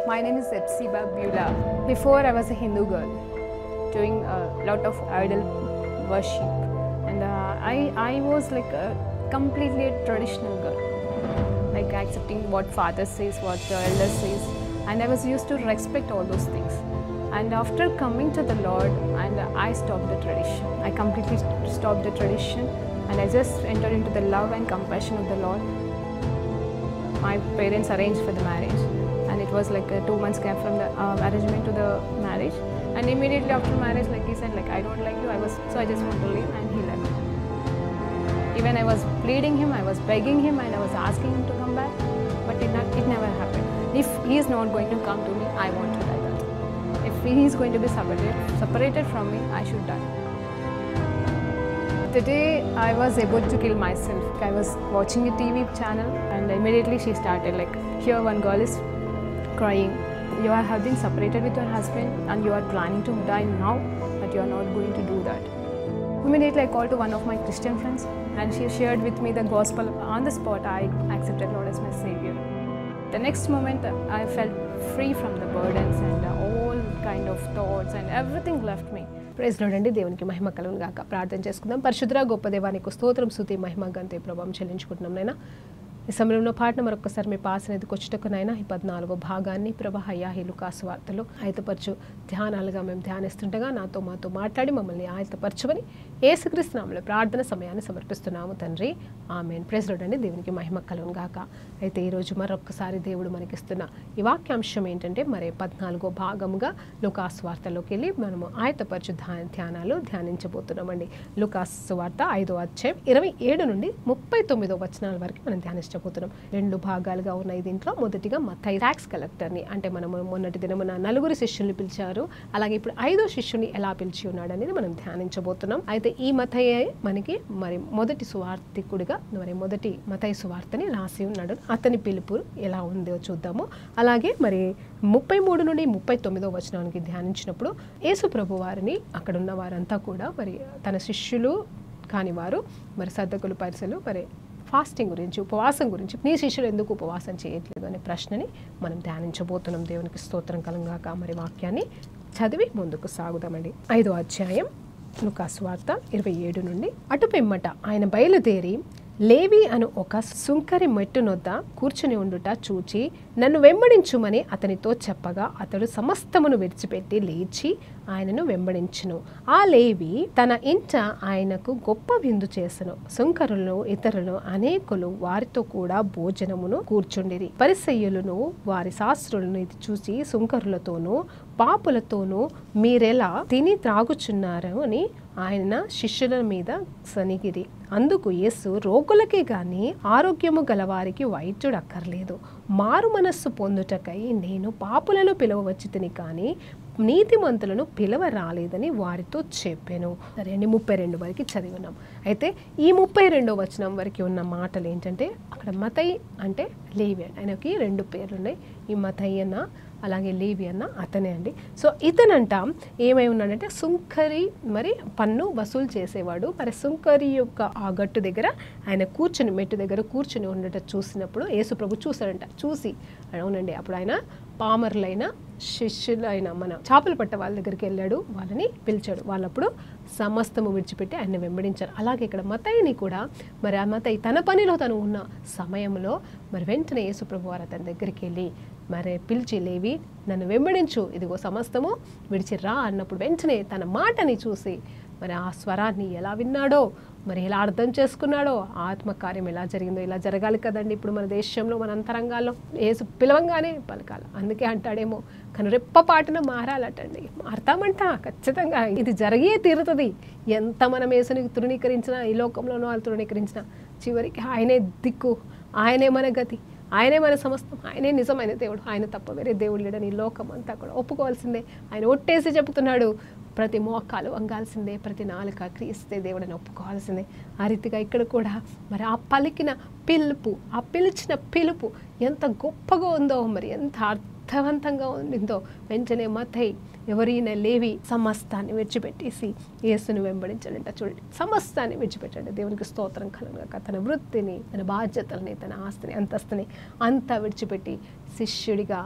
My name is Epsiba Beulah. Before I was a Hindu girl doing a lot of idol worship, and I was like a completely traditional girl, like accepting what father says, what the elder says, and I was used to respect all those things. And after coming to the Lord, and I stopped the tradition. I completely stopped the tradition, and I just entered into the love and compassion of the Lord. My parents arranged for the marriage, and it was like a 2 months gap from the arrangement to the marriage. And immediately after marriage, like he said, like I don't like you. I just want to leave, and he left. Even I was pleading him, I was begging him, and I was asking him to come back, but it never happened. If he is not going to come to me, I want to die. If he is going to be separated from me, I should die. The day I was about to kill myself, I was watching a TV channel, and immediately she started like, here one girl is crying. You have been separated with your husband and you are planning to die now, but you are not going to do that. Immediately I called to one of my Christian friends, and she shared with me the gospel. On the spot, I accepted Lord as my Savior. The next moment, I felt free from the burdens and all kind of thoughts, and everything left me. Praise lord అండి. దేవునికి మహిమ కలుగును గాక. ప్రార్థన చేసుకుందాం. పరిశుద్ధ గొప్ప దేవానికి స్తోత్రం, స్తుతి, మహిమ, ఘనత, ప్రభావం చెల్లించుకుంటున్నాం నైనా. ఈ సమయంలో పాటను మరొకసారి మీ పాసనేది కొచ్చుటకునైనా ఈ 14వ భాగాన్ని ప్రభా అయ్యా ఈ లూకాసు వార్తలు ఆయతపరచు ధ్యానాలుగా మేము ధ్యానిస్తుండగా మాతో మాట్లాడి మమ్మల్ని ఆయతపరచువని యేసుక్రీస్తు నామములో ప్రార్థన సమయాన్ని సమర్పిస్తున్నాము తండ్రి. ఆమేన్. ప్రైజ్ లార్డ్ అండి. దేవునికి మహిమ కలుగును గాక. అయితే ఈరోజు మరొకసారి దేవుడు మనకిస్తున్న ఈ వాక్యాంశం ఏంటంటే మరి 14వ భాగముగా లూకాసు వార్తలోకి వెళ్ళి మనము ఆయతపరచు ధ్యానాలు ధ్యానించబోతున్నామండి. లూకాసు వార్త 5వ అధ్యాయం 27 నుండి 39వ వచనాల వరకు మనం ధ్యానించబోతున్నాం. 2 భాగాలుగా ఉన్నాయి దీంట్లో. మొదటిగా మత్తయి ట్యాక్స్ కలెక్టర్ని, అంటే మనము మొన్నటి దినమున 4 శిష్యుల్ని పిలిచారు, అలాగే ఇప్పుడు 5వ శిష్యుని ఎలా పిలిచి ఉన్నాడు అనేది మనం ధ్యానించబోతున్నాం. అయితే ఈ మత్తయి మనకి మరి మొదటి సువార్తికుడిగా మరి మొదటి మత్తయి సువార్తని రాసి ఉన్నాడు. అతని పిలుపు ఎలా ఉందో చూద్దాము. అలాగే మరి 33 నుండి 39వ వచనానికి ధ్యానించినప్పుడు యేసు ప్రభు వారిని అక్కడ ఉన్న వారంతా కూడా మరి తన శిష్యులు కాని వారు మరి సద్దకులు పరిసలు మరి ఫాస్టింగ్ గురించి, ఉపవాసం గురించి, నీ శిష్యులు ఎందుకు ఉపవాసం చేయట్లేదు అనే ప్రశ్నని మనం ధ్యానించబోతున్నాం. దేవునికి స్తోత్రం కలుగుగాక. మరి వాక్యాన్ని చదివి ముందుకు సాగుదామండి. 5వ అధ్యాయం లూకాసు వార్త 27 నుండి. అటు పిమ్మట ఆయన బయలుదేరి లేవి అను ఒక సుంకరి మెట్టునొద్ద కూర్చుని ఉండుట చూచి నన్ను వెంబడించుమని అతనితో చెప్పగా అతడు సమస్తమును విడిచిపెట్టి లేచి ఆయనను వెంబడించును. ఆ లేవి తన ఇంట ఆయనకు గొప్ప విందు చేసెను. సుంకరులను ఇతరులు అనేకులు వారితో కూడా భోజనమును కూర్చుండిరి. పరిసయ్యులను వారి శాస్త్రులను ఇది చూసి సుంకరులతోనూ పాపులతోనూ మీరెలా తిని త్రాగుచున్నారు అని ఆయన శిష్యుల మీద సనిగిరి. అందుకు యేసు, రోగులకే గాని ఆరోగ్యము గలవారికి వైద్యుడు అక్కర్లేదు, మారు మనస్సు పొందుటకై నేను పాపులను పిలవవచ్చితిని కానీ నీతిమంతులను పిలవ రాలేదని వారితో చెప్పాను. సరే అండి, 32 వరకు చదివి ఉన్నాం. అయితే ఈ 32వ వచనం వరకు ఉన్న మాటలు ఏంటంటే, అక్కడ మత్తయి అంటే లేవి, ఆయనకి 2 పేర్లు ఉన్నాయి. ఈ మత్తయి అన్న అలాగే లేవి అన్న అతనే అండి. సో ఇతనంట ఏమై ఉన్నాడంటే సుంకరి మరి పన్ను వసూలు చేసేవాడు. మరి సుంకరి యొక్క ఆ గట్టు దగ్గర ఆయన కూర్చుని మెట్టు దగ్గర కూర్చుని ఉండట చూసినప్పుడు యేసు ప్రభు చూశాడంట. చూసి అవునండి, అప్పుడు ఆయన పామరులైన శిష్యులైన మన చేపలు పట్ట వాళ్ళ దగ్గరికి వెళ్ళాడు, వాళ్ళని పిలిచాడు. వాళ్ళప్పుడు సమస్తము విడిచిపెట్టి ఆయన వెంబడించారు. అలాగే ఇక్కడ మత్తయిని కూడా మరి ఆ మత్తయి తన పనిలో తను ఉన్న సమయంలో మరి వెంటనే యేసు ప్రభు వారు అతని దగ్గరికి వెళ్ళి మరి పిలిచి, లేవి నన్ను వెంబడించు, ఇదిగో సమస్తము విడిచి రా అన్నప్పుడు వెంటనే తన మాటని చూసి మరి ఆ స్వరాన్ని ఎలా విన్నాడో, మరి ఎలా అర్థం చేసుకున్నాడో, ఆత్మకార్యం ఎలా జరిగిందో, ఇలా జరగాలి కదండి ఇప్పుడు మన దేశంలో, మన అంతరంగాల్లో యేసు పిలవంగానే పలకాలి. అందుకే అంటాడేమో కనురెప్ప పాటున మారాలటండి. మారతామంట ఖచ్చితంగా, ఇది జరిగే తీరుతుంది. ఎంత మనం యేసుని తృణీకరించినా, ఈ లోకంలోనూ వాళ్ళు తృణీకరించినా చివరికి ఆయనే దిక్కు, ఆయనే మన గతి, ఆయనే మన సమస్తం, ఆయనే నిజమైన దేవుడు. ఆయన తప్ప వేరే దేవుడు లేడని ఈ లోకం అంతా కూడా ఒప్పుకోవాల్సిందే. ఆయన ఒట్టేసి చెబుతున్నాడు, ప్రతి మోకాలు వంగాల్సిందే, ప్రతి నాలుక క్రీస్తే దేవుడని ఒప్పుకోవాల్సిందే. ఆ రీతిగా ఇక్కడ కూడా మరి ఆ పలికిన పిలుపు, ఆ పిలిచిన పిలుపు ఎంత గొప్పగా ఉందో, మరి ఎంత అర్థవంతంగా ఉండిందో. వెంటనే మత్తయి ఎవరైనా లేవి సమస్తాన్ని విడిచిపెట్టేసి యేసుని వెంబడించాడంట. చూడండి, సమస్తాన్ని విడిచిపెట్టాడు. దేవునికి స్తోత్రం కలుగుగాక. తన వృత్తిని, తన బాధ్యతల్ని, తన ఆస్తిని, అంతస్తుని అంతా విడిచిపెట్టి శిష్యుడిగా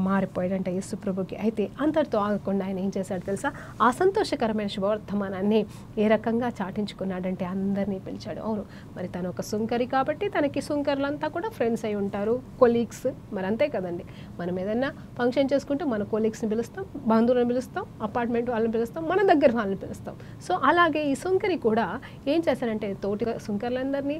మారిపోయాడంట యేసు ప్రభుకి. అయితే అంతటితో ఆగకుండా ఆయన ఏం చేశాడు తెలుసా? ఆ సంతోషకరమైన శుభవర్తమానాన్ని ఏ రకంగా చాటించుకున్నాడంటే అందరినీ పిలిచాడు. అవును, మరి తను ఒక సుంకరి కాబట్టి తనకి సుంకర్లంతా కూడా ఫ్రెండ్స్ అయి ఉంటారు, కొలీగ్స్. మరి అంతే కదండి, మనం ఏదన్నా ఫంక్షన్ చేసుకుంటే మన కొలీగ్స్ని పిలుస్తాం, బంధువులను పిలుస్తాం, అపార్ట్మెంట్ వాళ్ళని పిలుస్తాం, మన దగ్గర వాళ్ళని పిలుస్తాం. సో అలాగే ఈ సుంకరి కూడా ఏం చేశాడంటే తోటి సుంకర్లందరినీ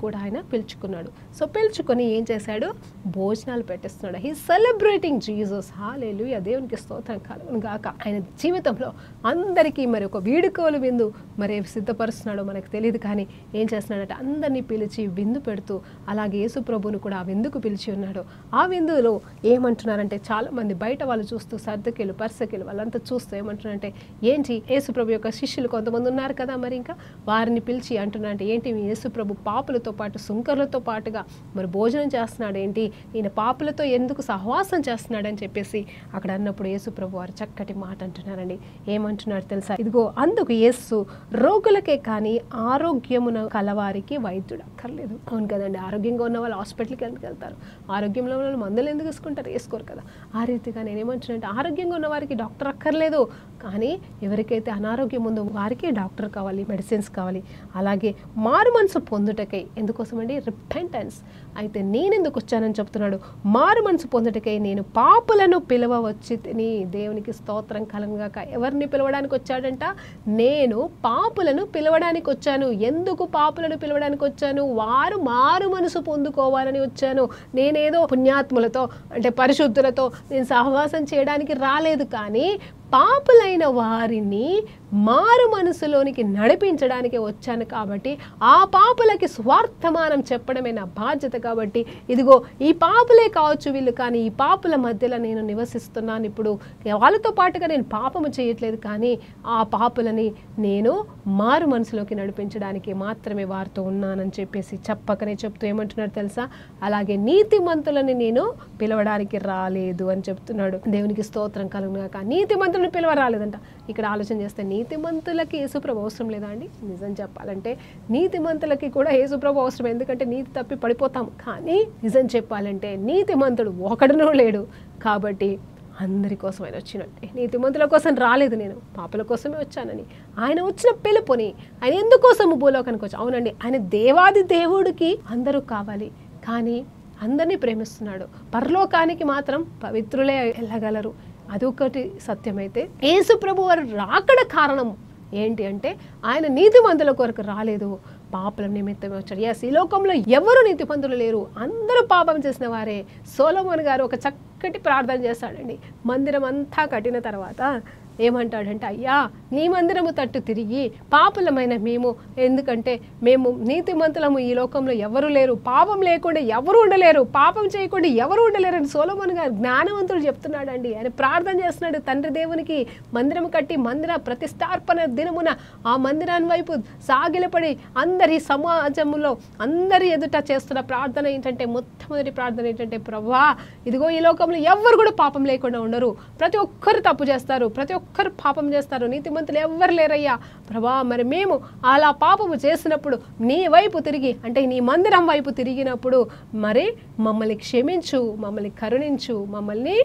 కూడా ఆయన పిలుచుకున్నాడు. సో పిలుచుకొని ఏం చేశాడు? భోజనాలు పెట్టిస్తున్నాడు. He celebrating Jesus. హల్లెలూయా, దేవునికి స్తోత్రం కలుగును గాక. ఆయన జీవితంలో అందరికీ మరి ఒక వీడుకోలు విందు మరి సిద్ధపరుస్తున్నాడో మనకు తెలియదు, కానీ ఏం చేస్తున్నాడంటే అందరినీ పిలిచి విందు పెడుతూ, అలాగే యేసు ప్రభువును కూడా ఆ విందుకు పిలిచి ఉన్నాడు. ఆ విందులో ఏమంటున్నారంటే చాలామంది బయట వాళ్ళు చూస్తూ సర్దకిలు పర్సకిలు వాళ్ళంతా చూస్తూ ఏమంటున్నారంటే, ఏంటి యేసు ప్రభు యొక్క శిష్యులు కొంతమంది ఉన్నారు కదా, మరి ఇంకా వారిని పిలిచి అంటున్నారంటే, ఏంటి యేసు ప్రభు పాపులతో పాటు సుంకర్లతో పాటుగా మరి భోజనం చేస్తున్నాడు ఏంటి, ఈయన పాపులతో ఎందుకు సహవాసం చేస్తున్నాడని చెప్పేసి అక్కడ అన్నప్పుడు యేసు ప్రభు వారు చక్కటి మాట అంటున్నారండి. ఏమంటున్నారు తెలుసా? ఇదిగో అందుకు యేసు, రోగులకే కానీ ఆరోగ్యమున కలవారికి వైద్యుడు అక్కర్లేదు. అవును కదండి, ఆరోగ్యంగా ఉన్న వాళ్ళు హాస్పిటల్కి ఎందుకు వెళ్తారు? ఆరోగ్యంలో ఉన్న వాళ్ళు మందులు ఎందుకు వేసుకుంటారు? వేసుకోరు కదా. ఆ రీతిగా నేనేమంటున్నానంటే ఆరోగ్యంగా ఉన్న వారికి డాక్టర్ అక్కర్లేదు, కానీ ఎవరికైతే అనారోగ్యం ఉందో వారికి డాక్టర్ కావాలి, మెడిసిన్స్ కావాలి. అలాగే మారు మనసు పొందుటకై, ఎందుకోసమండి? రిపెంటెన్స్. అయితే నేనెందుకు వచ్చానని చెప్తున్నాడు, మారు మనసు పొందుటకై నేను పాపులను పిలవవచ్చి తిని. దేవునికి స్తోత్రం కలుగుగాక. ఎవరిని పిలవడానికి వచ్చాడంట? నేను పాపులను పిలవడానికి వచ్చాను. ఎందుకు పాపులను పిలవడానికి వచ్చాను? వారు మారు మనసు పొందుకోవాలని వచ్చాను. నేనేదో పుణ్యాత్ములతో అంటే పరిశుద్ధులతో నేను సహవాసం చేయడానికి రాలేదు, కానీ పాపులైన వారిని మారు మనసులోనికి నడిపించడానికి వచ్చాను. కాబట్టి ఆ పాపులకి స్వార్థమానం చెప్పడమే నా బాధ్యత. కాబట్టి ఇదిగో ఈ పాపులే కావచ్చు వీళ్ళు, కానీ ఈ పాపుల మధ్యలో నేను నివసిస్తున్నాను. ఇప్పుడు వాళ్ళతో పాటుగా నేను పాపము చేయట్లేదు, కానీ ఆ పాపులని నేను మారు మనసులోకి నడిపించడానికి మాత్రమే వారితో ఉన్నానని చెప్పేసి చెప్పకనే చెప్తూ ఏమంటున్నాడు తెలుసా? అలాగే నీతిమంతులని నేను పిలవడానికి రాలేదు అని చెప్తున్నాడు. దేవునికి స్తోత్రం కలుగుగాక. నీతిమంతులను పిలవ రాలేదంట. ఇక్కడ ఆలోచన చేస్తే నీతిమంతులకి యేసుప్రభు అవసరం లేదా అండి? నిజం చెప్పాలంటే నీతిమంతులకి కూడా యేసుప్రభు అవసరం, ఎందుకంటే నీతి తప్పి పడిపోతాం. కానీ నిజం చెప్పాలంటే నీతిమంతుడు ఒకడునూ లేడు. కాబట్టి అందరి కోసం ఆయన వచ్చినట్టే. నీతిమంతుల కోసం రాలేదు, నేను పాపల కోసమే వచ్చానని ఆయన వచ్చిన పిలుపుని ఆయన ఎందుకోసము భూలోకానికి వచ్చి, అవునండి ఆయన దేవాది దేవుడికి అందరూ కావాలి, కానీ అందరినీ ప్రేమిస్తున్నాడు. పరలోకానికి మాత్రం పవిత్రులే వెళ్ళగలరు. అదొకటి సత్యమైతే యేసు ప్రభు వారు రాకడ కారణం ఏంటి అంటే ఆయన నీతిమంతుల కొరకు రాలేదు, పాపల నిమిత్తమే వచ్చాడు. ఎస్, ఈ లోకంలో ఎవరు నీతిమంతులు లేరు, అందరూ పాపం చేసిన వారే. సొలొమోను గారు ఒక చక్కటి ప్రార్థన చేస్తాడండి. మందిరం అంతా కట్టిన తర్వాత ఏమంటాడంటే, అయ్యా నీ మందిరము తట్టు తిరిగి పాపులమైన మేము, ఎందుకంటే మేము నీతిమంతులము, ఈ లోకంలో ఎవరు లేరు, పాపం లేకుండా ఎవరు ఉండలేరు, పాపం చేయకుండా ఎవరు ఉండలేరు అని సొలొమోను గారు జ్ఞానవంతుడు చెప్తున్నాడండి. ఆయన ప్రార్థన చేస్తున్నాడు తండ్రి దేవునికి మందిరం కట్టి మందిర ప్రతిష్టార్పణ దినమున ఆ మందిరాన్ని వైపు సాగిలపడి అందరి సమాజంలో అందరి ఎదుట చేస్తున్న ప్రార్థన ఏంటంటే, మొట్టమొదటి ప్రార్థన ఏంటంటే, ప్రభువా ఇదిగో ఈ లోకంలో ఎవరు కూడా పాపం లేకుండా ఉండరు, ప్రతి ఒక్కరు తప్పు చేస్తారు, ప్రతి ఒక్కరు పాపం చేస్తారు, నీతిమంతులు ఎవ్వరు లేరయ్యా ప్రభా. మరి మేము అలా పాపము చేసినప్పుడు నీ వైపు తిరిగి, అంటే నీ మందిరం వైపు తిరిగినప్పుడు మరి మమ్మల్ని క్షమించు, మమ్మల్ని కరుణించు, మమ్మల్ని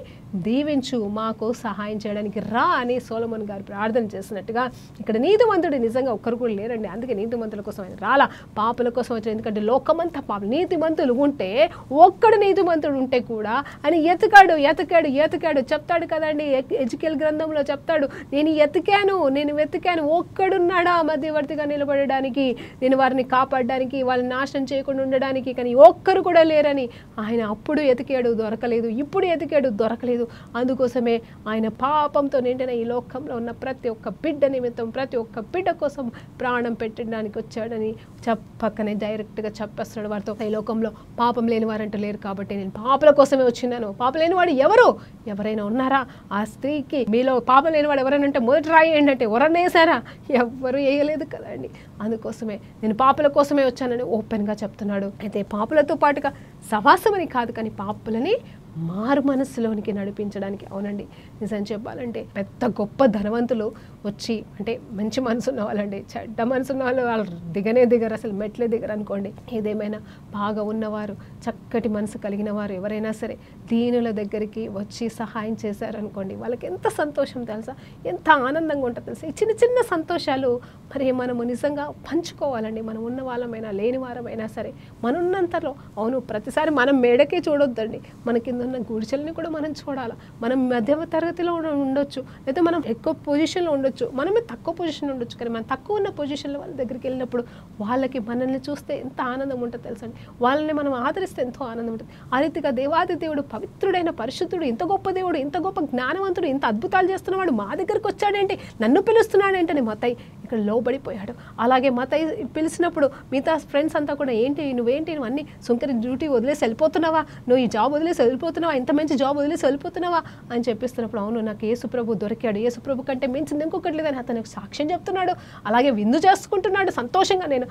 దీవించు, మాకు సహాయం చేయడానికి రా అని సొలొమోను గారు ప్రార్థన చేసినట్టుగా ఇక్కడ నీతిమంతుడు నిజంగా ఒక్కరు కూడా లేరండి. అందుకే నీతిమంతుల కోసం ఆయన రాలా, పాపుల కోసం వచ్చారు. ఎందుకంటే లోకమంతా పాపం, నీతిమంతులు ఉంటే ఒక్కడు నీతిమంతుడు ఉంటే కూడా అని ఎతకాడు ఎతకాడు ఎతకాడు చెప్తాడు కదండి. ఎజికేల్ గ్రంథంలో చెప్తాడు, నేను వెతికాను ఒక్కడున్నాడా మధ్యవర్తిగా నిలబడడానికి, నేను వారిని కాపాడడానికి, వాళ్ళని నాశనం చేయకుండా ఉండడానికి, కానీ ఒక్కరు కూడా లేరని ఆయన అప్పుడు ఎతికాడు, దొరకలేదు. ఇప్పుడు ఎతికాడు, దొరకలేదు. అందుకోసమే ఆయన పాపంతో నిండిన ఈ లోకంలో ఉన్న ప్రతి ఒక్క బిడ్డ నిమిత్తం, ప్రతి ఒక్క బిడ్డ కోసం ప్రాణం పెట్టడానికి వచ్చాడని చెప్పకనే డైరెక్ట్గా చెప్పేస్తున్నాడు వారితో. ఈ లోకంలో పాపం లేని వారంటూ లేరు, కాబట్టి నేను పాపల కోసమే వచ్చినాను. పాపం లేనివాడు ఎవరైనా ఉన్నారా? ఆ స్త్రీకి మీలో పాపం లేనివాడు ఎవరైనా ఉంటే మొదటి రాయి ఏంటంటే ఎవరన్నా వేసారా? ఎవ్వరూ వేయలేదు కదండి. అందుకోసమే నేను పాపుల కోసమే వచ్చానని ఓపెన్గా చెప్తున్నాడు. అయితే పాపులతో పాటుగా సవాసమని కాదు, కానీ పాపులని మారు మనస్సులోనికి నడిపించడానికి. అవునండి, నిజం చెప్పాలంటే పెద్ద గొప్ప ధనవంతులు వచ్చి అంటే మంచి మనసు ఉన్న వాళ్ళండి, చెడ్డ మనసు ఉన్న వాళ్ళు దిగరు, అసలు మెట్లే దిగరు అనుకోండి. ఏదేమైనా బాగా ఉన్నవారు, చక్కటి మనసు కలిగిన వారు ఎవరైనా సరే దీనుల దగ్గరికి వచ్చి సహాయం చేశారనుకోండి, వాళ్ళకి ఎంత సంతోషం తెలుసా, ఎంత ఆనందంగా ఉంటుంది తెలుసా. ఈ చిన్న చిన్న సంతోషాలు మరి మనము నిజంగా పంచుకోవాలండి. మనం ఉన్న వాళ్ళమైనా లేని వారమైనా సరే మనన్నంతలో. అవును, ప్రతిసారి మనం మేడకే చూడొద్దండి, మన కింద ఉన్న గుడిచెల్ని కూడా మనం చూడాలి. మనం మధ్య తరగతిలో ఉండొచ్చు, లేదా మనం ఎక్కువ పొజిషన్లో ఉండొచ్చు, మనమే తక్కువ పొజిషన్లో ఉండొచ్చు, కానీ మనం తక్కువ ఉన్న పొజిషన్లో వాళ్ళ దగ్గరికి వెళ్ళినప్పుడు వాళ్ళకి మనల్ని చూస్తే ఎంత ఆనందం ఉంటుంది తెలుసండి. వాళ్ళని మనం ఆదరిస్తే ఎంతో ఆనందం ఉంటుంది. ఆ రీతిగా దేవాది దేవుడు, పవిత్రుడైన పరిశుద్ధుడు, ఇంత గొప్ప దేవుడు, ఇంత గొప్ప జ్ఞానవంతుడు, ఇంత అద్భుతాలు చేస్తున్నవాడు మా దగ్గరికి వచ్చాడేంటి, నన్ను పిలుస్తున్నాడేంటని మత్తయి ఇక్కడ లోబడిపోయాడు. అలాగే మత్తయి పిలిచినప్పుడు మిగతా ఫ్రెండ్స్ అంతా కూడా నువ్వేంటి నువ్వు అన్ని సుంకరి డ్యూటీ వదిలేసి వెళ్ళిపోతున్నావా, నువ్వు ఈ జాబ్ వదిలేసి వెళ్ళిపోతున్నావా, ఇంత మంచి జాబ్ వదిలేసి వెళ్ళిపోతున్నావా అని చెప్పిస్తున్నప్పుడు, అవును నాకు యేసుప్రభు దొరికాడు, యేసుప్రభు కంటే మించింది ఇంకొకటి లేదని అతనికి సాక్ష్యం చెప్తున్నాడు. అలాగే విందు చేసుకుంటున్నాడు సంతోషంగా. నేను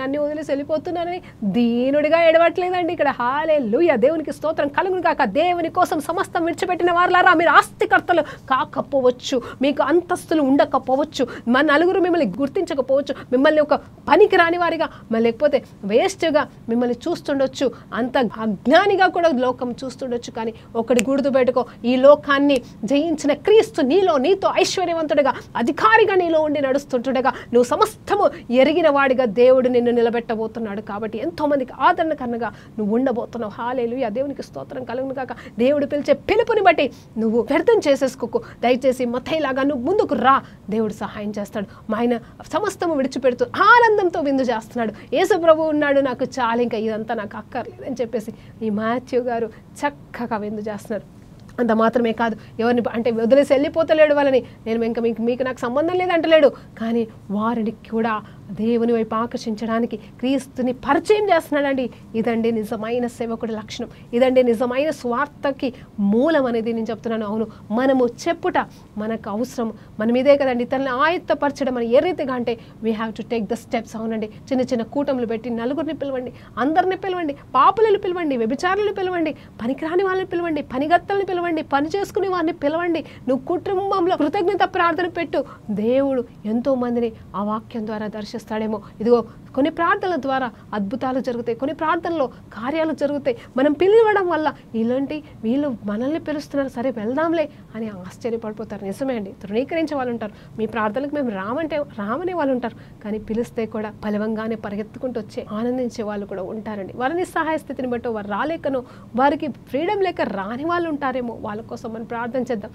అన్ని వదిలేసి వెళ్ళిపోతున్నానని దీనుడిగా ఎడవట్లేదండి ఇక్కడ. హల్లెలూయా, దేవునికి స్తోత్రం కలుగును గాక. దేవుని కోసం సమస్తం విడిచిపెట్టిన వారులారా, మీరు ఆస్తికర్తలు కాకపోవచ్చు, మీకు అంతస్తులు ఉండకపోవచ్చు, మన నలుగురు మిమ్మల్ని గుర్తించకపోవచ్చు, మిమ్మల్ని ఒక పనికి రాని వారిగా లేకపోతే వేస్ట్గా మిమ్మల్ని చూస్తుండొచ్చు, అంత అజ్ఞానిగా కూడా లోకం చూస్తుండొచ్చు. కానీ ఒకటి గుర్తుపెట్టుకో, ఈ లోకాన్ని జయించిన క్రీస్తు నీతో ఐశ్వర్యవంతుడిగా అధికారిగా నీలో ఉండి నడుస్తుంటుండగా నువ్వు సమస్తము ఎరిగిన వాడిగా దేవుడు నిన్ను నిలబెట్టబోతున్నాడు. కాబట్టి ఎంతో మందికి ఆదరణకరంగా నువ్వు ఉండబోతున్నావు. హల్లెలూయా, దేవునికి స్తోత్రం కలుగును గాక. దేవుడు పిలిచే పిలుపుని బట్టి నువ్వు వ్యర్థం చేసేసుకోకు. దయచేసి మత్తయిలాగా నువ్వు ముందుకు రా, దేవుడు సహాయం చేస్తాడు. ఆయన సమస్తము విడిచిపెడుతూ ఆనందంతో విందు చేస్తున్నాడు. యేసు ప్రభువు ఉన్నాడు, నాకు చాలు, ఇంకా ఇదంతా నాకు అక్కర్లేదు అని చెప్పేసి ఈ మాథ్యూ గారు చక్కగా విందు చేస్తున్నారు. అంత మాత్రమే కాదు, ఎవరిని అంటే వదిలేసి వెళ్ళిపోతలేడు వాళ్ళని, నేను ఇంకా మీకు నాకు సంబంధం లేదంటలేడు, కానీ వారిని కూడా దేవుని వైపు ఆకర్షించడానికి క్రీస్తుని పరిచయం చేస్తున్నాడండి. ఇదండి నిజమైన సేవకుడి లక్షణం, ఇదండి నిజమైన స్వార్థకి మూలం అనేది నేను చెప్తున్నాను. అవును, మనము చెప్పుట మనకు అవసరం, మనం ఇదే కదండి తనని ఆయత్తపరచడం అని ఏ రీతిగా అంటే we have to take the steps. అవునండి, చిన్న చిన్న కూటములు పెట్టి నలుగురిని పిలవండి, అందరిని పిలవండి, పాపులను పిలవండి, వ్యభిచారులను పిలవండి, పనికిరాని వాళ్ళని పిలవండి, పనిగత్తల్ని పిలవండి, పని చేసుకునే వారిని పిలవండి. నువ్వు కుటుంబంలో కృతజ్ఞత ప్రార్థన పెట్టు, దేవుడు ఎంతో మందిని ఆ వాక్యం ద్వారా దర్శిస్తాడేమో. ఇదిగో కొన్ని ప్రార్థనల ద్వారా అద్భుతాలు జరుగుతాయి, కొన్ని ప్రార్థనలో కార్యాలు జరుగుతాయి. మనం పిలవడం వల్ల వీళ్ళు మనల్ని పిలుస్తున్నారు, సరే వెళ్దాంలే అని ఆశ్చర్యపడిపోతారు. నిజమే అండి, తృణీకరించే వాళ్ళు ఉంటారు, మీ ప్రార్థనలకు మేము రామనే వాళ్ళు ఉంటారు, కానీ పిలిస్తే కూడా బలవంగానే పరిగెత్తుకుంటూ వచ్చే ఆనందించే వాళ్ళు కూడా ఉంటారండి. వారి నిస్సహాయ స్థితిని బట్టి వారు రాలేకనో వారికి ఫ్రీడమ్ లేక రాని వాళ్ళు ఉంటారేమో, వాళ్ళ కోసం మనం ప్రార్థన చేద్దాం.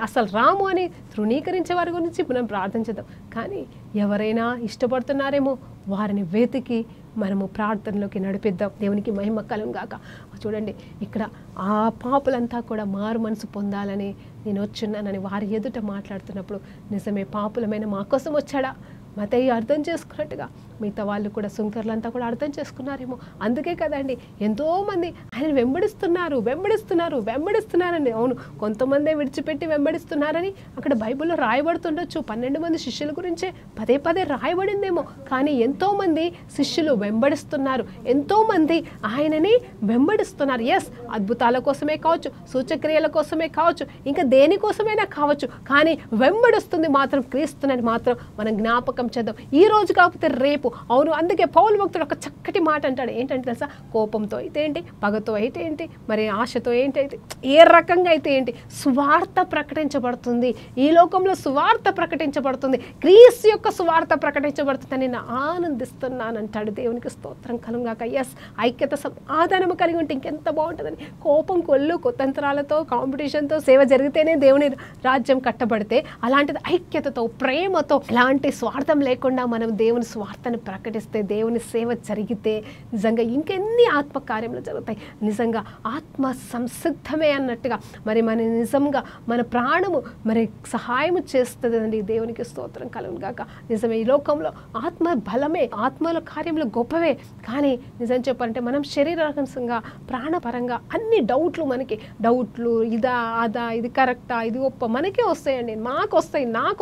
అసలు రాము అని తృణీకరించే వారి గురించి మనం ప్రార్థన చేద్దాం. కానీ ఎవరైనా ఇష్టపడుతున్నారేమో వారిని వెతికి మనము ప్రార్థనలోకి నడిపిద్దాం. దేవునికి మహిమ కలుగును గాక. చూడండి, ఇక్కడ ఆ పాపులంతా కూడా మారు మనసు పొందాలని నేను వచ్చున్నానని వారి ఎదుట మాట్లాడుతున్నప్పుడు, నిజమే పాపులమైన మా కోసం వచ్చాడా మత్తయి అర్థం చేసుకున్నట్టుగా మిగతా వాళ్ళు కూడా సుంకర్లంతా కూడా అర్థం చేసుకున్నారేమో. అందుకే కదండి ఎంతోమంది ఆయన వెంబడిస్తున్నారని. అవును, కొంతమందే విడిచిపెట్టి వెంబడిస్తున్నారని అక్కడ బైబిల్లో రాయబడుతుండొచ్చు. 12 మంది శిష్యుల గురించే పదే రాయబడిందేమో, కానీ ఎంతోమంది శిష్యులు వెంబడిస్తున్నారు, ఎంతోమంది ఆయనని వెంబడిస్తున్నారు. ఎస్, అద్భుతాల కోసమే కావచ్చు, సూచక్రియల కోసమే కావచ్చు, ఇంకా దేనికోసమైనా కావచ్చు, కానీ వెంబడిస్తుంది మాత్రం క్రీస్తునని మాత్రం మనం జ్ఞాపకం చేద్దాం. ఈ రోజు కాకపోతే రేపు. అవును, అందుకే పౌలు భక్తుడు ఒక చక్కటి మాట అంటాడు. ఏంటంటే తెలుసా, కోపంతో అయితే ఏంటి, పగతో అయితే ఏంటి, మరి ఆశతో ఏంటి, ఏ రకంగా అయితే ఏంటి, సువార్త ప్రకటించబడుతుంది. ఈ లోకంలో సువార్త ప్రకటించబడుతుంది, క్రీస్తు యొక్క సువార్త ప్రకటించబడుతుందని నేను ఆనందిస్తున్నానంటాడు. దేవునికి స్తోత్రం కలుగును గాక. ఎస్, ఐక్యత సమాధానము కలిగి ఉంటే ఇంకెంత బాగుంటుందని. కోపం, కొల్లు, కుతంత్రాలతో, కాంపిటీషన్తో సేవ జరిగితేనే దేవుని రాజ్యం కట్టబడితే, అలాంటిది ఐక్యతతో, ప్రేమతో, ఎలాంటి స్వార్థం లేకుండా మనం దేవుని స్వార్థను ప్రకటిస్తే, దేవుని సేవ జరిగితే నిజంగా ఇంకెన్ని ఆత్మకార్యములు జరుగుతాయి. నిజంగా ఆత్మ సంసిద్ధమే అన్నట్టుగా మరి మన నిజంగా మన ప్రాణము మరి సహాయము చేస్తుందండి. దేవునికి స్తోత్రం కలుగును గాక. నిజమే, ఈ లోకంలో ఆత్మ బలమే, ఆత్మల కార్యములు గొప్పవే, కానీ నిజం చెప్పాలంటే మనం శరీరకంగా ప్రాణపరంగా అన్ని డౌట్లు ఇదా అదా, ఇది కరెక్టా, ఇది గొప్ప మనకే వస్తాయండి. నాకు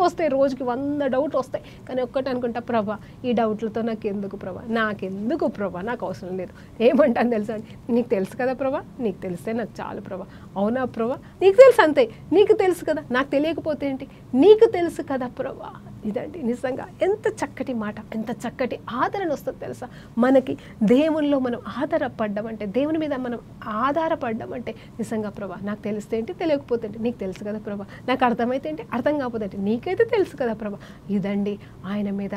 వస్తాయి రోజుకి 100 డౌట్లు వస్తాయి. కానీ ఒక్కటి అనుకుంటా, ప్రభా ఈ డౌట్లు మనుషులతో నాకెందుకు ప్రభా, నాకు అవసరం లేదు. ఏమంటాను తెలుసా అండి, నీకు తెలుసు కదా ప్రభా, నీకు తెలిస్తే నాకు చాలు ప్రభా. అవునా ప్రభా, నీకు తెలుసు అంతే, నీకు తెలుసు కదా, నాకు తెలియకపోతే ఏంటి, నీకు తెలుసు కదా ప్రభా. ఇదండి నిజంగా ఎంత చక్కటి మాట, ఎంత చక్కటి ఆదరణ వస్తుంది తెలుసా మనకి. దేవునిలో మనం ఆధారపడ్డం అంటే, దేవుని మీద మనం ఆధారపడ్డం అంటే నిజంగా ప్రభా నాకు తెలిస్తే ఏంటి, తెలియకపోతే ఏంటి, నీకు తెలుసు కదా ప్రభా, నాకు అర్థమైతే ఏంటి, అర్థం కాకపోతే ఏంటి, నీకైతే తెలుసు కదా ప్రభా. ఇదండి ఆయన మీద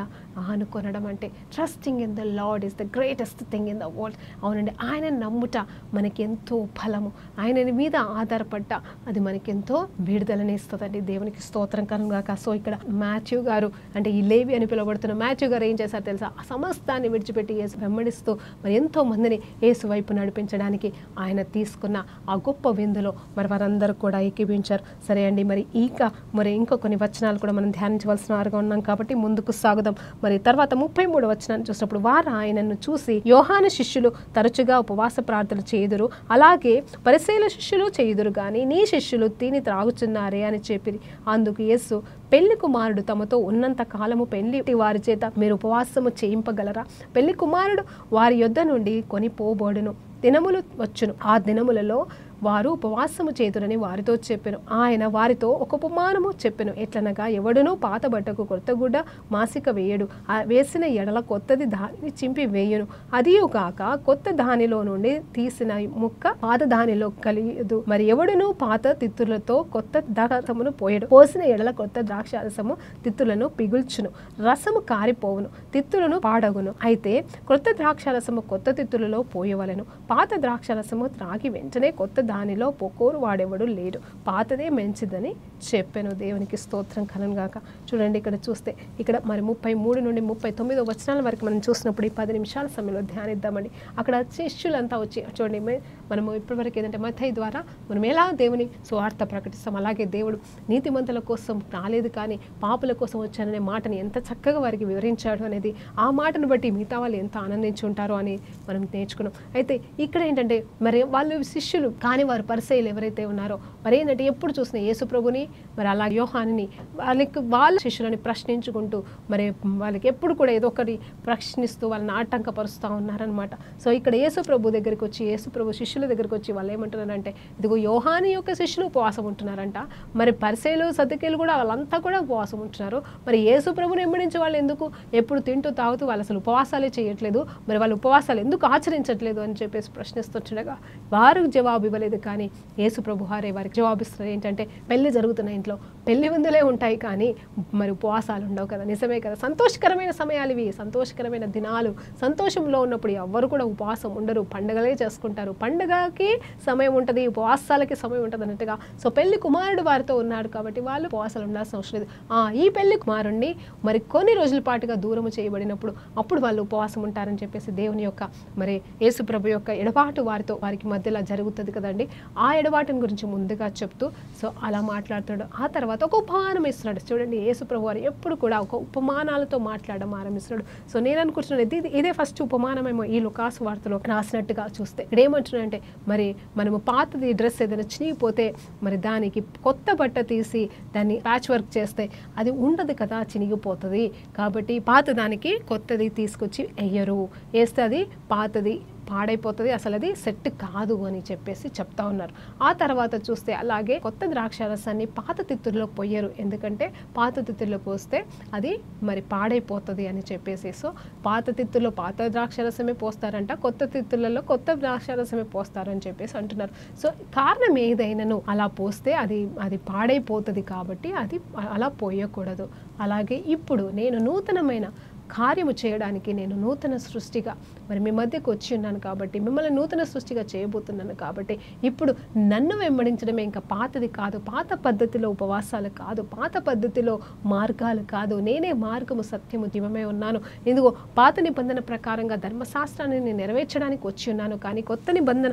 ఆనుకొనడం అంటే. Trusting in the lord is the greatest thing in the world. అవునండి, ఆయన నమ్ముట మనకి ఎంతో ఫలము. ఆయన మీద ఆధారపడ్డ అది మనకెంతో విడుదలని ఇస్తుందండి. దేవునికి స్తోత్రం కనుగాక. సో ఇక్కడ మాథ్యూ గారు అంటే ఈ లేవి అని పిలువబడుతున్న మాథ్యూ గారు ఏం చేశారు తెలుసా, ఆ సమస్తాన్ని విడిచిపెట్టి యేసు వెంబడిస్తూ మరి ఎంతో మందిని యేసు వైపు నడిపించడానికి ఆయన తీసుకున్న ఆ గొప్ప విందులో మరి వారందరూ కూడా ఏకీభించారు. సరే అండి, మరి ఇంకో కొన్ని వచనాలు కూడా మనం ధ్యానించవలసిన వారుగా ఉన్నాం కాబట్టి ముందుకు సాగుదాం. మరి తర్వాత 33 వచనాన్ని చూసినప్పుడు, వారు ఆయనను చూసి, యోహాను శిష్యులు తరచుగా ఉపవాస ప్రార్థన చేయుదురు, అలాగే పరిసయ్యుల శిష్యులు చేయుదురు, కానీ నీ శిష్యులు తిని త్రాగుచున్నారే అని చెప్పిరి. అందుకు యేసు, పెళ్లి కుమారుడు తమతో ఉన్నంత కాలము పెళ్లి వారి చేత మీరు ఉపవాసము చేయింపగలరా? పెళ్లి కుమారుడు వారి యొద్ద నుండి కొనిపోబడును, దినములు వచ్చును, ఆ దినములలో వారు ఉపవాసము చేతురని వారితో చెప్పెను. ఆయన వారితో ఒక ఉపమానము చెప్పెను. ఎట్లనగా, ఎవడునూ పాత బట్టకు కొత్త గుడ్డ మాసిక వేయడు, వేసిన ఎడల కొత్తది దానిని చింపి వేయును. అదియు కాక కొత్త దానిలో నుండి తీసిన ముక్క పాత దానిలో కలియదు. మరి ఎవడునూ పాత తిత్తులతో కొత్త ద్రాక్షరసమును పోయడు, పోసిన ఎడల కొత్త ద్రాక్షారసము తిత్తులను పిగుల్చును, రసము కారిపోవును, తిత్తులను పాడగును. అయితే కొత్త ద్రాక్షారసము కొత్త తిత్తులలో పోయవలెను. పాత ద్రాక్షారసము త్రాగి వెంటనే కొత్త దానిలో పొకోరు వాడెవడు లేడు, పాతదే మంచిదని చెప్పాను. దేవునికి స్తోత్రం కలుగుగాక. చూడండి, ఇక్కడ చూస్తే ఇక్కడ మరి 33 నుండి 39 వచనాల వరకు మనం చూసినప్పుడు ఈ 10 నిమిషాల సమయంలో ధ్యానిద్దామండి. అక్కడ శిష్యులంతా వచ్చి చూడండి, మనము ఇప్పటివరకు ఏదంటే మత్తయి ద్వారా మనం ఎలా దేవుని సువార్త ప్రకటిస్తాం, అలాగే దేవుడు నీతిమంతుల కోసం రాలేదు కానీ పాపుల కోసం వచ్చాననే మాటని ఎంత చక్కగా వారికి వివరించాడు అనేది, ఆ మాటను బట్టి మిగతా వాళ్ళు ఎంత ఆనందించి ఉంటారో అని మనం నేర్చుకున్నాం. అయితే ఇక్కడ ఏంటంటే మరి వాళ్ళు శిష్యులు కానీ వారు పరిసయ్యులు ఎవరైతే ఉన్నారో మరి ఏంటంటే ఎప్పుడు చూసిన యేసు ప్రభుని మరి అలా యోహానుని వాళ్ళ శిష్యులని ప్రశ్నించుకుంటూ మరి వాళ్ళకి ఎప్పుడు కూడా ఏదో ఒకటి ప్రశ్నిస్తూ వాళ్ళని ఆటంకపరుస్తూ ఉన్నారనమాట. సో ఇక్కడ యేసు ప్రభు దగ్గరికి వచ్చి, యేసు ప్రభు శిష్యుల దగ్గరికి వచ్చి వాళ్ళు ఏమంటున్నారంటే, ఇదిగో యోహాను యొక్క శిష్యులు ఉపవాసం ఉంటున్నారంట, మరి పరిసయ్యులు సద్దుకీయులు కూడా వాళ్ళంతా కూడా ఉపవాసం ఉంటున్నారు, మరి యేసు ప్రభుని వెంబడించే వాళ్ళు ఎందుకు ఎప్పుడు తింటూ తాగుతూ వాళ్ళు అసలు ఉపవాసాలే చేయట్లేదు, మరి వాళ్ళు ఉపవాసాలు ఎందుకు ఆచరించట్లేదు అని చెప్పేసి ప్రశ్నిస్తుండగా వారు జవాబు ఇవ్వలేదు. కానీ యేసు ప్రభు వారే వారికి జవాబిస్తున్నారు ఏంటంటే, పెళ్లి జరుగుతున్న ఇంట్లో పెళ్లి విందులే ఉంటాయి కానీ మరి ఉపవాసాలు ఉండవు కదా. నిజమే కదా, సంతోషకరమైన సమయాలు ఇవి, సంతోషకరమైన దినాలు. సంతోషంలో ఉన్నప్పుడు ఎవరు కూడా ఉపవాసం ఉండరు, పండుగలే చేసుకుంటారు. పండుగకి సమయం ఉంటుంది, ఉపవాసాలకి సమయం ఉంటుంది అన్నట్టుగా. సో పెళ్లి కుమారుడు వారితో ఉన్నాడు కాబట్టి వాళ్ళు ఉపవాసాలు ఉండాల్సిన అవసరం లేదు. ఈ పెళ్లి కుమారుణ్ణి మరి కొన్ని రోజుల పాటుగా దూరము చేయబడినప్పుడు అప్పుడు వాళ్ళు ఉపవాసం ఉంటారని చెప్పేసి దేవుని యొక్క మరి యేసు ప్రభు యొక్క ఎడబాటు వారికి మధ్యలో జరుగుతుంది కదండి. ఆ ఎడబాటుని గురించి ముందుగా చెప్తూ సో అలా మాట్లాడుతాడు. ఆ తర్వాత ఒక ఉపమానం ఇస్తున్నాడు. చూడండి, యేసు ప్రభు వారు ఎప్పుడు కూడా ఒక ఉపమానాలతో మాట్లాడడం ఆరంభిస్తున్నాడు. సో నేను అనుకుంటున్నాను ఇదే ఫస్ట్ ఉపమానమేమో ఈ లూకాసు వార్తలో రాసినట్టుగా చూస్తే. ఇక్కడ ఏమంటున్నాడంటే, మరి మనము పాతది డ్రెస్ ఏదైనా చినిగిపోతే మరి దానికి కొత్త బట్ట తీసి దాన్ని ప్యాచ్ వర్క్ చేస్తే అది ఉండదు కదా, చినిగిపోతుంది. కాబట్టి పాత దానికి కొత్తది తీసుకొచ్చి వేయరు, వేస్తే అది పాతది పాడైపోతుంది, అసలు అది సెట్ కాదు అని చెప్పేసి చెప్తా ఉన్నారు. ఆ తర్వాత చూస్తే అలాగే కొత్త ద్రాక్షారసాన్ని పాత తిత్తుల్లో పోయరు, ఎందుకంటే పాత తిత్తుల్లో పోస్తే అది మరి పాడైపోతుంది అని చెప్పేసి. సో పాత తిత్తుల్లో పాత ద్రాక్షారసమే పోస్తారంట, కొత్త తిత్తులలో కొత్త ద్రాక్షారసమే పోస్తారని చెప్పేసి అంటున్నారు. సో కారణం ఏదైనాను అలా పోస్తే అది పాడైపోతుంది కాబట్టి అది అలా పోయకూడదు. అలాగే ఇప్పుడు నేను నూతనమైన కార్యము చేయడానికి నేను నూతన సృష్టిగా మరి మీ మధ్యకు వచ్చి ఉన్నాను కాబట్టి, మిమ్మల్ని నూతన సృష్టిగా చేయబోతున్నాను కాబట్టి ఇప్పుడు నన్ను వెంబడించడమే, ఇంకా పాతది కాదు, పాత పద్ధతిలో ఉపవాసాలు కాదు, పాత పద్ధతిలో మార్గాలు కాదు, నేనే మార్గము సత్యము జీవమే ఉన్నాను. ఎందుకో పాత నిబంధన ప్రకారంగా ధర్మశాస్త్రాన్ని నేను నెరవేర్చడానికి వచ్చి ఉన్నాను, కానీ కొత్త నిబంధన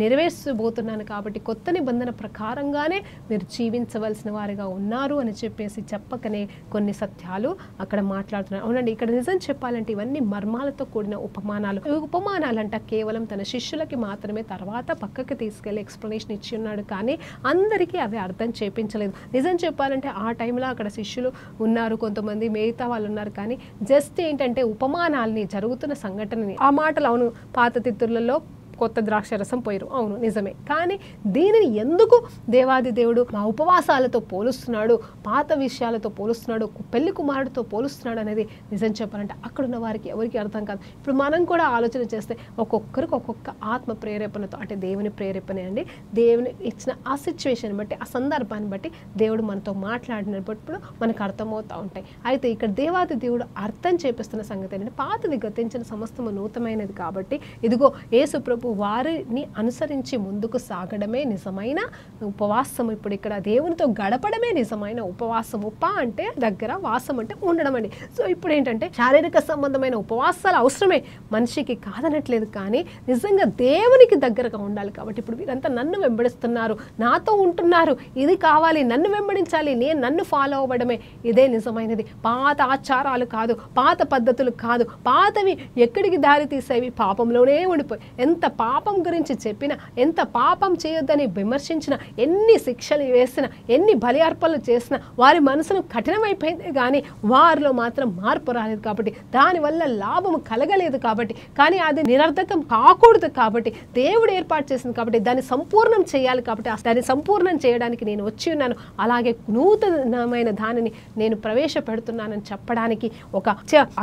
నెరవేర్చబోతున్నాను కాబట్టి కొత్త నిబంధన ప్రకారంగానే మీరు జీవించవలసిన వారిగా ఉన్నారు అని చెప్పేసి చెప్పకనే కొన్ని సత్యాలు అక్కడ మాట్లాడుతున్నారు. అవునండి, ఇక్కడ నిజం చెప్పాలంటే ఇవన్నీ మర్మాలతో కూడిన ఉపమానాలు. ఈ ఉపమానాలంట కేవలం తన శిష్యులకి మాత్రమే తర్వాత పక్కకి తీసుకెళ్లి ఎక్స్ప్లెనేషన్ ఇచ్చి ఉన్నాడు, కానీ అందరికీ అవి అర్థం చేపించలేదు. నిజం చెప్పాలంటే ఆ టైంలో అక్కడ శిష్యులు ఉన్నారు, కొంతమంది మిగతా వాళ్ళు ఉన్నారు, కానీ జస్ట్ ఏంటంటే ఉపమానాల్ని, జరుగుతున్న సంఘటనని, ఆ మాటలు అవును పాత తిత్తులలో కొత్త ద్రాక్షరసం పోయిరు, అవును నిజమే, కానీ దీనిని ఎందుకు దేవాది దేవుడు మా ఉపవాసాలతో పోలుస్తున్నాడు, పాత విషయాలతో పోలుస్తున్నాడు, పెళ్లి కుమారుడితో పోలుస్తున్నాడు అనేది నిజం చెప్పాలంటే అక్కడ ఉన్న వారికి ఎవరికి అర్థం కాదు. ఇప్పుడు మనం కూడా ఆలోచన చేస్తే ఒక్కొక్కరికి ఒక్కొక్క ఆత్మ ప్రేరేపణతో, అంటే దేవుని ప్రేరేపణ అండి, దేవుని ఇచ్చిన ఆ సిచ్యువేషన్ బట్టి, ఆ సందర్భాన్ని బట్టి దేవుడు మనతో మాట్లాడినప్పుడు మనకు అర్థమవుతూ ఉంటాయి. అయితే ఇక్కడ దేవాది దేవుడు అర్థం చేపిస్తున్న సంగతి ఏంటంటే పాతది గతించిన సమస్తము నూతనమైనది కాబట్టి ఇదిగో యేసు ప్రభు వారిని అనుసరించి ముందుకు సాగడమే నిజమైన ఉపవాసం. ఇప్పుడు ఇక్కడ దేవునితో గడపడమే నిజమైన ఉపవాసం. ఉప అంటే దగ్గర, వాసం అంటే ఉండడం అండి. సో ఇప్పుడు ఏంటంటే శారీరక సంబంధమైన ఉపవాసాలు అవసరమే, మనిషికి కాదనట్లేదు, కానీ నిజంగా దేవునికి దగ్గరగా ఉండాలి. కాబట్టి ఇప్పుడు వీరంతా నన్ను వెంబడిస్తున్నారు, నాతో ఉంటున్నారు, ఇది కావాలి, నన్ను వెంబడించాలి, నేను నన్ను ఫాలో అవ్వడమే ఇదే నిజమైనది. పాత ఆచారాలు కాదు, పాత పద్ధతులు కాదు, పాతవి ఎక్కడికి దారి తీసేవి పాపంలోనే ఉండిపోయి, ఎంత పాపం గురించి చెప్పినా, ఎంత పాపం చేయొద్దని విమర్శించినా, ఎన్ని శిక్షలు వేసినా, ఎన్ని బలి అర్పణలు చేసినా వారి మనసును కఠినమైపోయింది, కానీ వారిలో మాత్రం మార్పు రాలేదు. కాబట్టి దానివల్ల లాభం కలగలేదు. కాబట్టి కానీ అది నిరర్థకం కాకూడదు. కాబట్టి దేవుడు ఏర్పాటు చేసింది కాబట్టి దాన్ని సంపూర్ణం చేయాలి. కాబట్టి దాన్ని సంపూర్ణం చేయడానికి నేను వచ్చి ఉన్నాను, అలాగే నూతనమైన దానిని నేను ప్రవేశపెడుతున్నానని చెప్పడానికి ఒక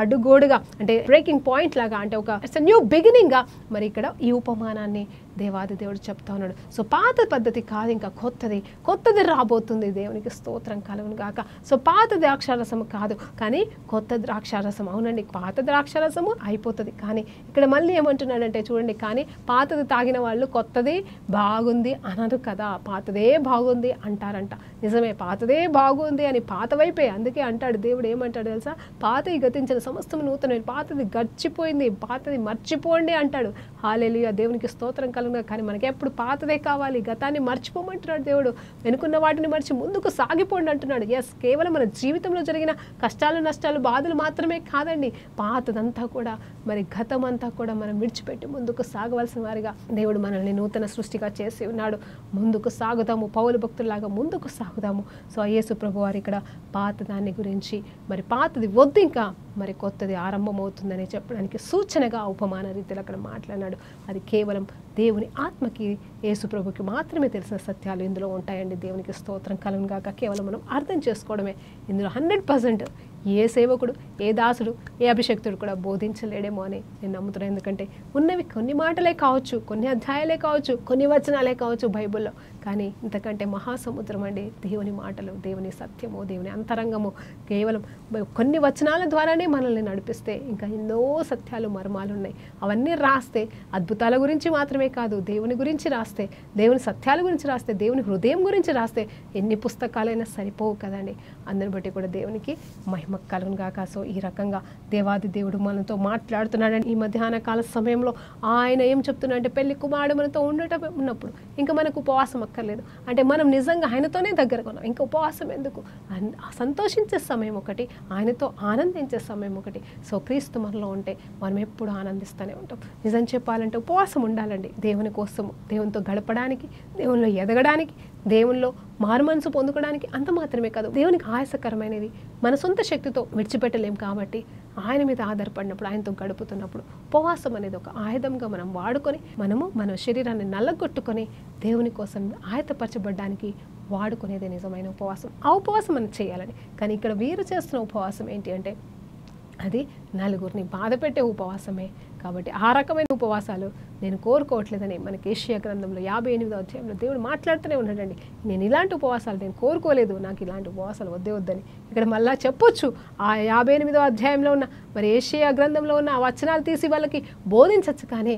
అడుగోడుగా, అంటే బ్రేకింగ్ పాయింట్ లాగా, అంటే ఒక న్యూ బిగినింగ్ గా మరి ఇక్కడ ఈ ఉపమానాన్ని దేవాది దేవుడు చెప్తా ఉన్నాడు. సో పాత పద్ధతి కాదు, ఇంకా కొత్తది రాబోతుంది. దేవునికి స్తోత్రం కలుగును గాక. సో పాత ద్రాక్షారసము కాదు, కానీ కొత్త ద్రాక్షారసం. అవునండి, పాత ద్రాక్షారసము అయిపోతుంది, కానీ ఇక్కడ మళ్ళీ ఏమంటున్నాడంటే చూడండి, కానీ పాతది తాగిన వాళ్ళు కొత్తది బాగుంది అనరు కదా, పాతదే బాగుంది అంటారంట. నిజమే, పాతదే బాగుంది అని పాత వైపే, అందుకే అంటాడు దేవుడు, ఏమంటాడు తెలుసా, పాతది గతించిన సమస్తం నూతనమే, పాతది గడిచిపోయింది, పాతది మర్చిపోండి అంటాడు. హల్లెలూయా, దేవునికి స్తోత్రం కలుగును. కానీ మనకి ఎప్పుడు పాతదే కావాలి, గతాన్ని మర్చిపోమంటున్నాడు దేవుడు, వెనుకున్న వాటిని మర్చి ముందుకు సాగిపోండి అంటున్నాడు. ఎస్, కేవలం మన జీవితంలో జరిగిన కష్టాలు, నష్టాలు, బాధలు మాత్రమే కాదండి, పాతదంతా కూడా, మరి గతం అంతా కూడా మనం విడిచిపెట్టి ముందుకు సాగవలసిన వారిగా దేవుడు మనల్ని నూతన సృష్టిగా చేసి ఉన్నాడు. ముందుకు సాగుదాము, పౌలు భక్తుల్లాగా ముందుకు సాగుదాము. సో యేసు ప్రభు వారు ఇక్కడ పాతదాన్ని గురించి, మరి పాతది వద్దు, ఇంకా మరి కొత్తది ఆరంభమవుతుందని చెప్పడానికి సూచనగా ఉపమాన రీతిలో అక్కడ మాట్లాడినాడు. అది కేవలం దేవుని ఆత్మకి, యేసు ప్రభుకి మాత్రమే తెలిసిన సత్యాలు ఇందులో ఉంటాయండి. దేవునికి స్తోత్రం కలుగును గాక. కేవలం మనం అర్థం చేసుకోవడమే ఇందులో 100% ఏ సేవకుడు, ఏ దాసుడు, ఏ అభిషక్తుడు కూడా బోధించలేడేమో అని నేను నమ్ముతున్నాను. ఎందుకంటే ఉన్నవి కొన్ని మాటలే కావచ్చు, కొన్ని అధ్యాయాలే కావచ్చు, కొన్ని వచనాలే కావచ్చు బైబిల్లో, కానీ ఇంతకంటే మహాసముద్రం అండి దేవుని మాటలు, దేవుని సత్యము, దేవుని అంతరంగము. కేవలం కొన్ని వచనాల ద్వారానే మనల్ని నడిపిస్తే ఇంకా ఎన్నో సత్యాలు, మర్మాలు ఉన్నాయి. అవన్నీ రాస్తే అద్భుతాల గురించి మాత్రమే కాదు, దేవుని గురించి రాస్తే, దేవుని సత్యాల గురించి రాస్తే, దేవుని హృదయం గురించి రాస్తే ఎన్ని పుస్తకాలైనా సరిపోవు కదండి. అందరిని బట్టి కూడా దేవునికి మహిమ కలుగును గాక. సో ఈ రకంగా దేవాది దేవుడు మనతో మాట్లాడుతున్నాడని ఈ మధ్యాహ్న కాల సమయంలో ఆయన ఏం చెప్తున్నాడంటే, పెళ్లి కుమారుడు మనతో ఉన్నప్పుడు ఇంకా మనకు ఉపవాసం అక్కర్లేదు, అంటే మనం నిజంగా ఆయనతోనే దగ్గరగా ఉన్నాం, ఇంకా ఉపవాసం ఎందుకు? సంతోషించే సమయం ఒకటి, ఆయనతో ఆనందించే సమయం ఒకటి. సో క్రీస్తు మనలో ఉంటే మనం ఎప్పుడు ఆనందిస్తూనే ఉంటాం. నిజం చెప్పాలంటే ఉపవాసం ఉండాలండి, దేవుని కోసము, దేవునితో గడపడానికి, దేవునిలో ఎదగడానికి, దేవునిలో మారుమనసు పొందుకోవడానికి. అంత మాత్రమే కాదు, దేవునికి ఆయాసకరమైనది మన సొంత శక్తితో విడిచిపెట్టలేం. కాబట్టి ఆయన మీద ఆధారపడినప్పుడు, ఆయనతో గడుపుతున్నప్పుడు ఉపవాసం అనేది ఒక ఆయుధంగా మనం వాడుకొని, మనము మన శరీరాన్ని నల్లగొట్టుకొని దేవుని కోసం ఆయతపరచబడ్డానికి వాడుకునేదే నిజమైన ఉపవాసం. ఆ ఉపవాసం మనం చేయాలని. కానీ ఇక్కడ వీరు చేస్తున్న ఉపవాసం ఏంటి అంటే, అది నలుగురిని బాధ పెట్టే ఉపవాసమే. కాబట్టి ఆ రకమైన ఉపవాసాలు నేను కోరుకోవట్లేదని మనకి యెషయా గ్రంథంలో 58వ అధ్యాయంలో దేవుడు మాట్లాడుతూనే ఉన్నాడండి. నేను ఇలాంటి ఉపవాసాలు నేను కోరుకోలేదు, నాకు ఇలాంటి ఉపవాసాలు వద్దని. ఇక్కడ మళ్ళీ చెప్పొచ్చు, ఆ 58వ అధ్యాయంలో ఉన్న మరి యెషయా గ్రంథంలో ఉన్న ఆ వచనాలు తీసి వాళ్ళకి బోధించవచ్చు, కానీ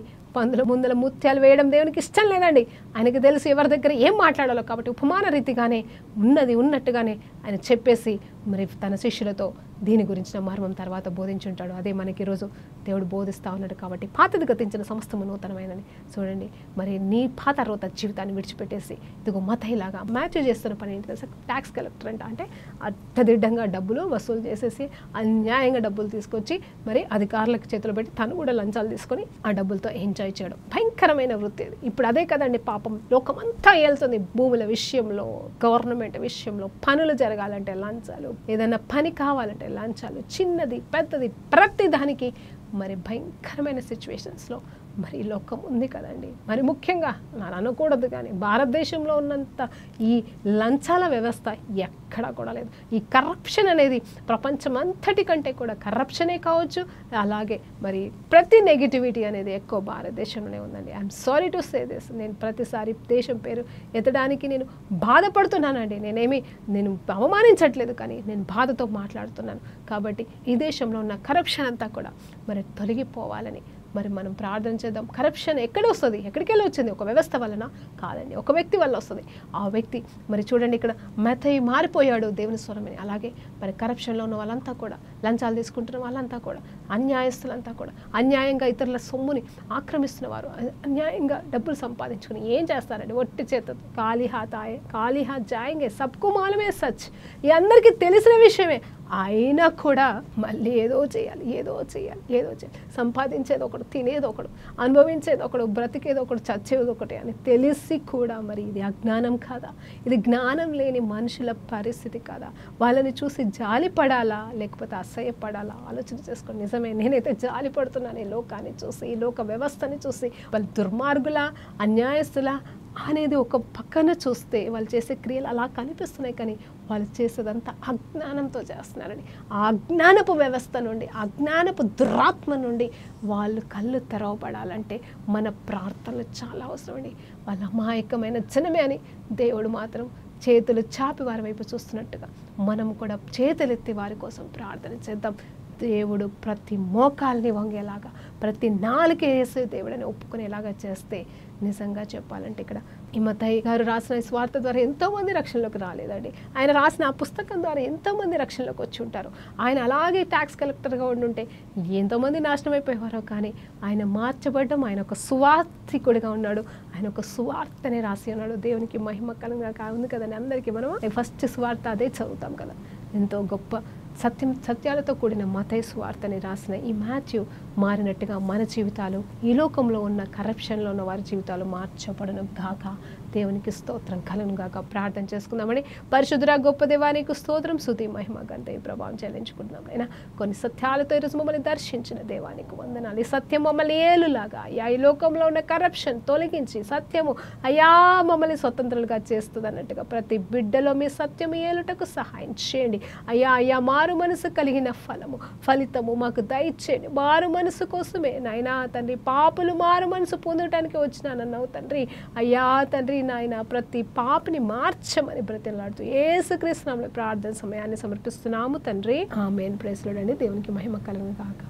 ముందల ముత్యాలు వేయడం దేవునికి ఇష్టం లేదండి. ఆయనకి తెలుసు ఎవరి దగ్గర ఏం మాట్లాడాలో. కాబట్టి ఉపమాన రీతిగానే ఉన్నది ఉన్నట్టుగానే ఆయన చెప్పేసి మరి తన శిష్యులతో దీని గురించిన మర్మం తర్వాత బోధించుంటాడు. అదే మనకి ఈరోజు దేవుడు బోధిస్తూ ఉన్నాడు. కాబట్టి పాతది గతించిన సమస్తము నూతనమైనని. చూడండి, మరి నీ పాత రోత జీవితాన్ని విడిచిపెట్టేసి ఇదిగో మతయిలాగా మాథ్యూ చేస్తున్న పని ఏంటి తెలుసా? ట్యాక్స్ కలెక్టర్ అంటే అడ్డదిడ్డంగా డబ్బులు వసూలు చేసేసి అన్యాయంగా డబ్బులు తీసుకొచ్చి మరి అధికారులకు చేతులు పెట్టి తను కూడా లంచాలు తీసుకొని ఆ డబ్బులతో ఎంజాయ్ చేయడం భయంకరమైన వృత్తి. ఇప్పుడు అదే కదండి పాపం లోకమంతా వెళ్తుంది. భూముల విషయంలో, గవర్నమెంట్ విషయంలో, పనులు జరగాలంటే లంచాలు, ఏదైనా పని కావాలంటే లంచాలు, చిన్నది పెద్దది ప్రతి దానికి మరి భయంకరమైన సిచ్యువేషన్స్లో మరి లోకం ఉంది కదండి. మరి ముఖ్యంగా నేను అనకూడదు కానీ భారతదేశంలో ఉన్నంత ఈ లంచాల వ్యవస్థ ఎక్కడా కూడా లేదు. ఈ కరప్షన్ అనేది ప్రపంచం అంతటి కంటే కూడా కరప్షనే కావచ్చు, అలాగే మరి ప్రతి నెగిటివిటీ అనేది ఎక్కువ భారతదేశంలోనే ఉందండి. I'm sorry to say this. నేను ప్రతిసారి దేశం పేరు ఎత్తడానికి నేను బాధపడుతున్నానండి. నేను అవమానించట్లేదు, కానీ నేను బాధతో మాట్లాడుతున్నాను. కాబట్టి ఈ దేశంలో ఉన్న కరప్షన్ అంతా కూడా మరి తొలగిపోవాలని మరి మనం ప్రార్థన చేద్దాం. కరప్షన్ ఎక్కడ వస్తుంది? ఎక్కడికెళ్ళి వచ్చింది? ఒక వ్యవస్థ వలన కాదండి, ఒక వ్యక్తి వల్ల వస్తుంది. ఆ వ్యక్తి మరి చూడండి, ఇక్కడ మత్తయి మారిపోయాడు దేవుని స్వరమని. అలాగే మరి కరప్షన్లో ఉన్న వాళ్ళంతా కూడా, లంచాలు తీసుకుంటున్న వాళ్ళంతా కూడా, అన్యాయస్తులంతా కూడా, అన్యాయంగా ఇతరుల సొమ్ముని ఆక్రమిస్తున్న వారు, అన్యాయంగా డబ్బులు సంపాదించుకుని ఏం చేస్తారండి? ఒట్టి చేత ఖాళీ హాత్ జాయింగే సబ్కు మాలమే సచ్. ఈ అందరికీ తెలిసిన విషయమే. అయినా కూడా మళ్ళీ ఏదో చేయాలి. సంపాదించేది ఒకడు, తినేది ఒకడు, అనుభవించేది ఒకడు, బ్రతికేది ఒకడు, చచ్చేది ఒకటి అని తెలిసి కూడా మరి ఇది అజ్ఞానం కాదా? ఇది జ్ఞానం లేని మనుషుల పరిస్థితి కాదా? వాళ్ళని చూసి జాలి పడాలా లేకపోతే అసహ్యపడాలా? ఆలోచన చేసుకోండి. నిజమే, నేనైతే జాలి పడుతున్నాను ఈ లోకాన్ని చూసి, ఈ లోక వ్యవస్థని చూసి. వాళ్ళు దుర్మార్గుల, అన్యాయస్తుల అనేది ఒక పక్కన చూస్తే వాళ్ళు చేసే క్రియలు అలా కనిపిస్తున్నాయి, కానీ వాళ్ళు చేసేదంతా అజ్ఞానంతో చేస్తున్నారని. ఆ అజ్ఞానపు వ్యవస్థ నుండి, అజ్ఞానపు దురాత్మ నుండి వాళ్ళు కళ్ళు తెరవబడాలంటే మన ప్రార్థనలు చాలా అవసరం అండి. వాళ్ళ అమాయకమైన జనమే అని దేవుడు మాత్రం చేతులు చాపి వారి వైపు చూస్తున్నట్టుగా మనం కూడా చేతులెత్తి వారి కోసం ప్రార్థన చేద్దాం. దేవుడు ప్రతి మోకాల్ని వంగేలాగా, ప్రతి నాలుక వేసే దేవుడని ఒప్పుకునేలాగా చేస్తే నిజంగా చెప్పాలంటే ఇక్కడ ఈ మత్తయి గారు రాసిన ఈ స్వార్థ ద్వారా ఎంతోమంది రక్షణలోకి రాలేదండి. ఆయన రాసిన ఆ పుస్తకం ద్వారా ఎంతోమంది రక్షణలోకి వచ్చి ఉంటారు. ఆయన అలాగే ట్యాక్స్ కలెక్టర్గా ఉండుంటే ఎంతోమంది నాశనం అయిపోయేవారో, కానీ ఆయన మార్చబడ్డం, ఆయన ఒక సువార్థికుడిగా ఉన్నాడు. ఆయన ఒక సువార్తనే రాసి ఉన్నాడు. దేవునికి మహిమ కలంగా ఉంది కదండి. అందరికీ మనం ఫస్ట్ సువార్త అదే చదువుతాం కదా. ఎంతో గొప్ప సత్యాలతో కూడిన మత్తయి సువార్తని రాసిన ఈ మాథ్యూ మారినట్టుగా మన జీవితాలు, ఈ లోకంలో ఉన్న కరప్షన్లో ఉన్న వారి జీవితాలు మార్చబడను గాక. దేవునికి స్తోత్రం కలను గాక. ప్రార్థన చేసుకుందామని. పరిశుద్ధుడా గొప్ప దేవానికి స్తోత్రం, స్తుతి, మహిమ, ఘనత, ప్రభావం చెల్లించుకుంటున్నాం. అయినా కొన్ని సత్యాలతో ఈరోజు మమ్మల్ని దర్శించిన దేవానికి వందనాలు. ఈ సత్యం మమ్మల్ని ఏలులాగా అయ్యా, ఈ లోకంలో ఉన్న కరప్షన్ తొలగించి సత్యము అయ్యా మమ్మల్ని స్వతంత్రులుగా చేస్తుంది అన్నట్టుగా ప్రతి బిడ్డలో మీ సత్యం ఏలుటకు సహాయం చేయండి అయ్యా. మారు మనసు కలిగిన ఫలితము మాకు దయచేయండి. మారు మనసు కోసమే నాయనా తండ్రి, పాపులు మారు మనసు పొందటానికి వచ్చినానన్నావు తండ్రి. అయ్యా తండ్రి నాయన, ప్రతి పాపిని మార్చమని బ్రతిలాడుతూ యేసుక్రీస్తు నామములో ప్రార్థన సమయాన్ని సమర్పిస్తున్నాము తండ్రి. ఆమేన్. ప్రైజ్ లార్డ్ అండి. దేవునికి మహిమ కలుగును గాక.